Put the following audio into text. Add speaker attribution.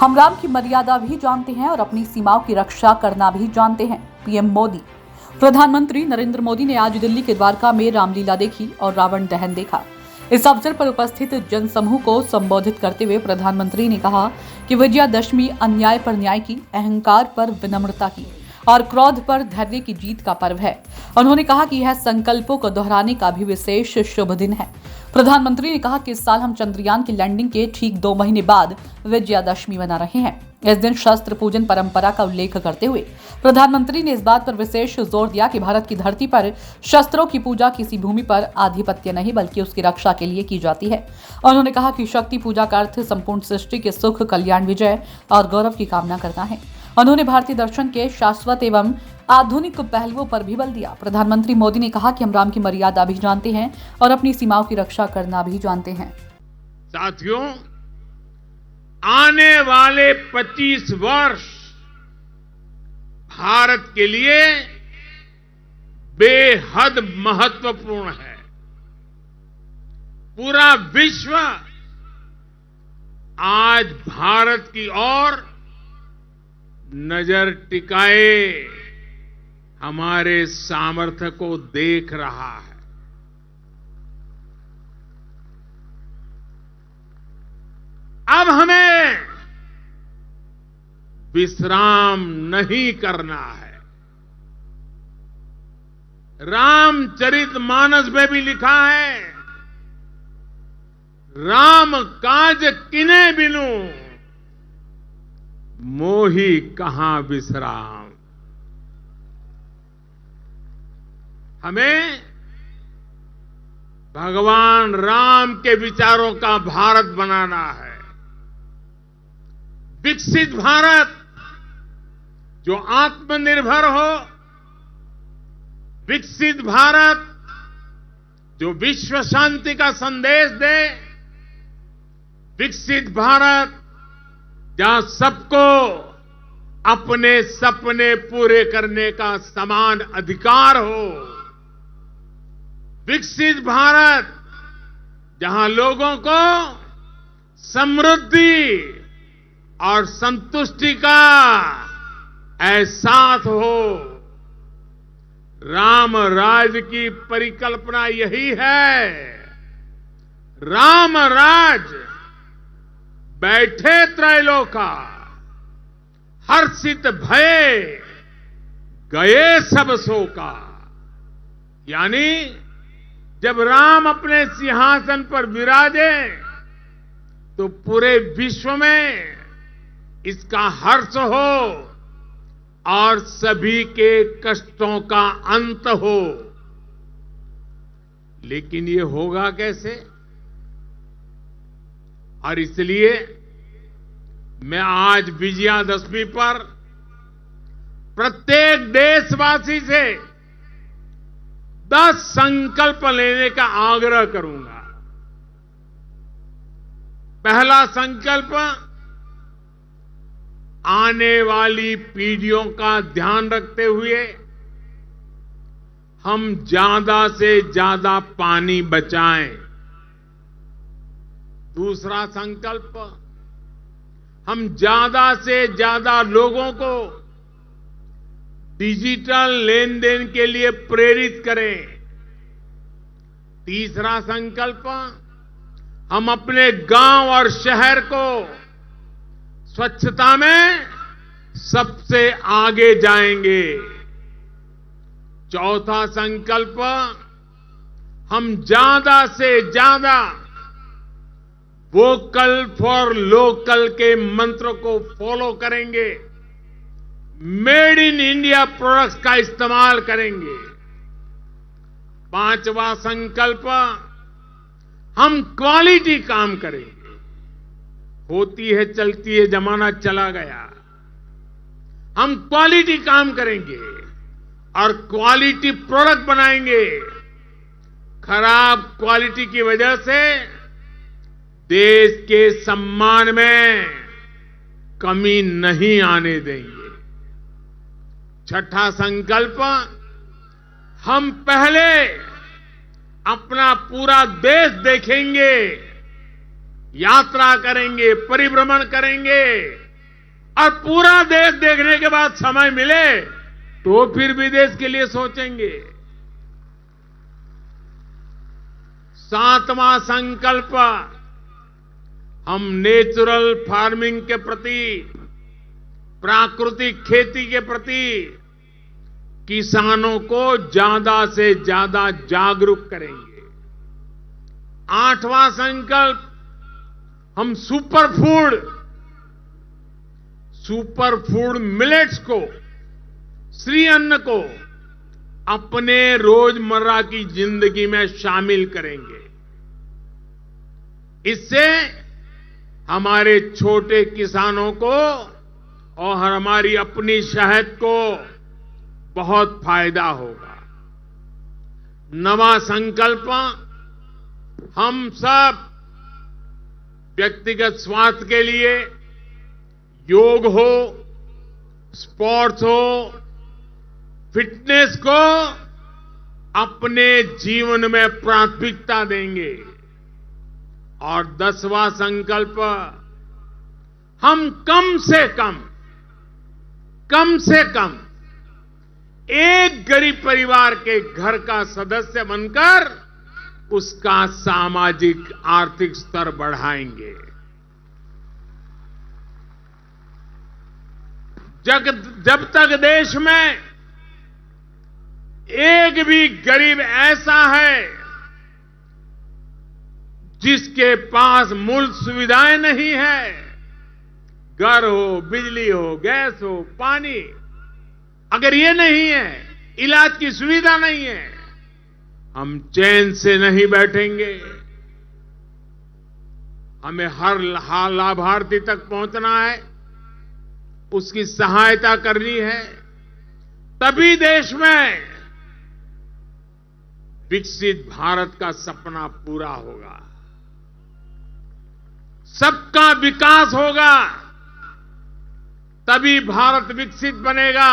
Speaker 1: हम राम की मर्यादा भी जानते हैं और अपनी सीमाओं की रक्षा करना भी जानते हैं। पीएम मोदी। प्रधानमंत्री नरेंद्र मोदी ने आज दिल्ली के द्वारका में रामलीला देखी और रावण दहन देखा। इस अवसर पर उपस्थित जनसमूह को संबोधित करते हुए प्रधानमंत्री ने कहा कि विजयादशमी अन्याय पर न्याय की, अहंकार पर विनम्रता की और क्रोध पर धैर्य की जीत का पर्व है। उन्होंने कहा कि यह संकल्पों को दोहराने का भी विशेष शुभ दिन है। प्रधानमंत्री ने कहा कि इस साल हम चंद्रयान की लैंडिंग के ठीक 2 महीने बाद विजयादशमी मना रहे हैं। इस दिन शस्त्र पूजन परंपरा का उल्लेख करते हुए प्रधानमंत्री ने इस बात पर विशेष जोर दिया कि भारत की धरती पर शस्त्रों की पूजा किसी भूमि पर आधिपत्य नहीं बल्कि उसकी रक्षा के लिए की जाती है। उन्होंने कहा कि शक्ति पूजा का अर्थ संपूर्ण सृष्टि के सुख, कल्याण, विजय और गौरव की कामना करना है। उन्होंने भारतीय दर्शन के शाश्वत एवं आधुनिक पहलुओं पर भी बल दिया। प्रधानमंत्री मोदी ने कहा कि हम राम की मर्यादा भी जानते हैं और अपनी सीमाओं की रक्षा करना भी जानते हैं।
Speaker 2: साथियों, आने वाले 25 वर्ष भारत के लिए बेहद महत्वपूर्ण है। पूरा विश्व आज भारत की ओर नजर टिकाए हमारे सामर्थ्य को देख रहा है। अब हमें विश्राम नहीं करना है। रामचरितमानस में भी लिखा है, राम काज किने बिनु मोही कहां विश्राम। हमें भगवान राम के विचारों का भारत बनाना है। विकसित भारत जो आत्मनिर्भर हो, विकसित भारत जो विश्व शांति का संदेश दे, विकसित भारत जहां सबको अपने सपने पूरे करने का समान अधिकार हो, विकसित भारत जहां लोगों को समृद्धि और संतुष्टि का एहसास हो। राम राज की परिकल्पना यही है। राम राज बैठे त्रैलोका, हर्षित भये गए सब शोका। यानी जब राम अपने सिंहासन पर विराजे तो पूरे विश्व में इसका हर्ष हो और सभी के कष्टों का अंत हो। लेकिन ये होगा कैसे? और इसलिए मैं आज विजयादशमी पर प्रत्येक देशवासी से 10 संकल्प लेने का आग्रह करूंगा। पहला संकल्प, आने वाली पीढ़ियों का ध्यान रखते हुए हम ज्यादा से ज्यादा पानी बचाएं। दूसरा संकल्प, हम ज्यादा से ज्यादा लोगों को डिजिटल लेन देन के लिए प्रेरित करें। तीसरा संकल्प, हम अपने गांव और शहर को स्वच्छता में सबसे आगे जाएंगे। चौथा संकल्प, हम ज्यादा से ज्यादा वोकल फॉर लोकल के मंत्र को फॉलो करेंगे। मेड इन इंडिया प्रोडक्ट्स का इस्तेमाल करेंगे। पांचवा संकल्प, हम क्वालिटी काम करेंगे। होती है चलती है, जमाना चला गया। हम क्वालिटी काम करेंगे और क्वालिटी प्रोडक्ट बनाएंगे। खराब क्वालिटी की वजह से देश के सम्मान में कमी नहीं आने देंगे। छठा संकल्प, हम पहले अपना पूरा देश देखेंगे, यात्रा करेंगे, परिभ्रमण करेंगे, और पूरा देश देखने के बाद समय मिले तो फिर विदेश के लिए सोचेंगे। 7वां संकल्प, हम नेचुरल फार्मिंग के प्रति, प्राकृतिक खेती के प्रति किसानों को ज्यादा से ज्यादा जागरूक करेंगे। 8वां संकल्प, हम सुपर फूड मिलेट्स को, श्री अन्न को अपने रोजमर्रा की जिंदगी में शामिल करेंगे। इससे हमारे छोटे किसानों को और हमारी अपनी शहद को बहुत फायदा होगा। 9वां संकल्प, हम सब व्यक्तिगत स्वास्थ्य के लिए योग हो, स्पोर्ट्स हो, फिटनेस को अपने जीवन में प्राथमिकता देंगे। और 10वां संकल्प, हम कम से कम एक गरीब परिवार के घर का सदस्य बनकर उसका सामाजिक आर्थिक स्तर बढ़ाएंगे। जब तक देश में एक भी गरीब ऐसा है जिसके पास मूल सुविधाएं नहीं है, घर हो, बिजली हो, गैस हो, पानी, अगर ये नहीं है, इलाज की सुविधा नहीं है, हम चैन से नहीं बैठेंगे। हमें हर लाभार्थी तक पहुंचना है, उसकी सहायता करनी है, तभी देश में विकसित भारत का सपना पूरा होगा, सबका विकास होगा, तभी भारत विकसित बनेगा।